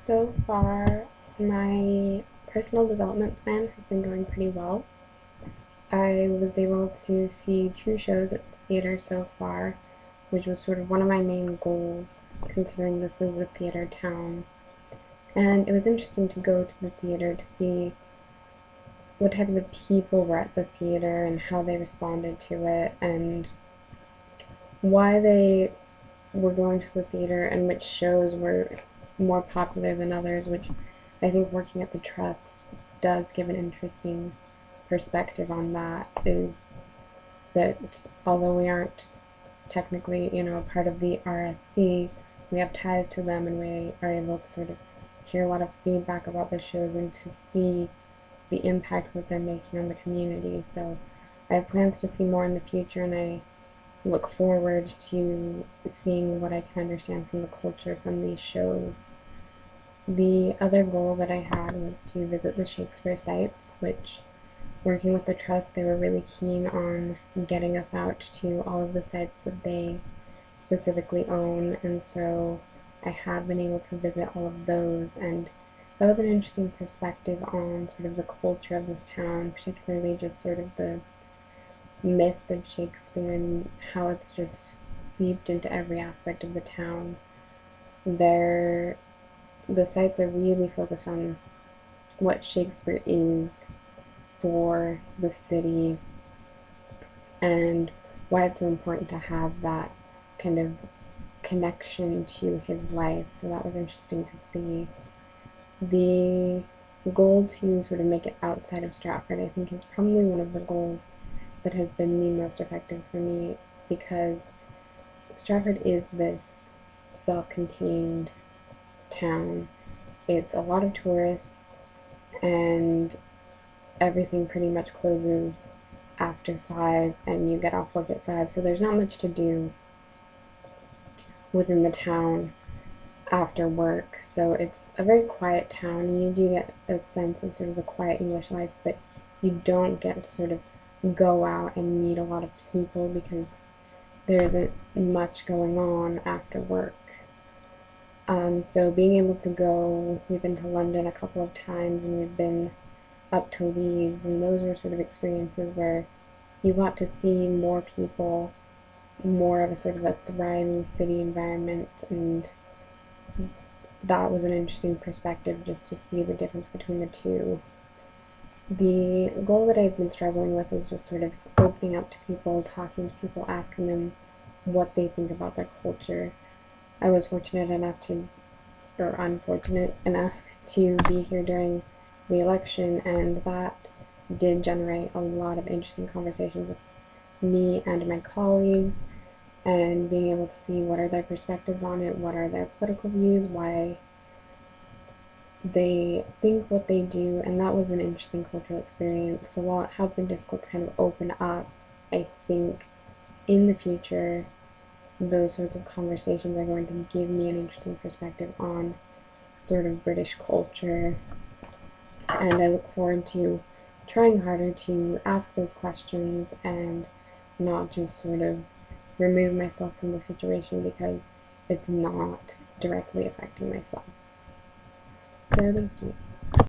So far, my personal development plan has been going pretty well. I was able to see two shows at the theater so far, which was sort of one of my main goals, considering this is a theater town. And it was interesting to go to the theater to see what types of people were at the theater and how they responded to it, and why they were going to the theater and which shows were more popular than others, which I think working at the Trust does give an interesting perspective on that. Is that although we aren't technically, a part of the RSC, we have ties to them and we are able to sort of hear a lot of feedback about the shows and to see the impact that they're making on the community. So I have plans to see more in the future, and I look forward to seeing what I can understand from the culture from these shows. The other goal that I had was to visit the Shakespeare sites, which, working with the Trust, they were really keen on getting us out to all of the sites that they specifically own, and so I have been able to visit all of those, and that was an interesting perspective on sort of the culture of this town, particularly just sort of the myth of Shakespeare and how it's just seeped into every aspect of the town. There, the sites are really focused on what Shakespeare is for the city and why it's so important to have that kind of connection to his life. So that was interesting to see. The goal to sort of make it outside of Stratford, I think, is probably one of the goals that has been the most effective for me, because Stratford is this self-contained town. It's a lot of tourists, and everything pretty much closes after 5 and you get off work at 5, so there's not much to do within the town after work. So it's a very quiet town, and you do get a sense of sort of the quiet English life, but you don't get to sort of go out and meet a lot of people because there isn't much going on after work. So being able to go, we've been to London a couple of times and we've been up to Leeds, and those were sort of experiences where you got to see more people, more of a sort of a thriving city environment, and that was an interesting perspective just to see the difference between the two. The goal that I've been struggling with is just sort of opening up to people, talking to people, asking them what they think about their culture. I was fortunate enough to, or unfortunate enough, to be here during the election, and that did generate a lot of interesting conversations with me and my colleagues, and being able to see what are their perspectives on it, what are their political views, why they think what they do, and that was an interesting cultural experience. So while it has been difficult to kind of open up, I think in the future those sorts of conversations are going to give me an interesting perspective on sort of British culture, and I look forward to trying harder to ask those questions and not just sort of remove myself from the situation because it's not directly affecting myself. So thank you.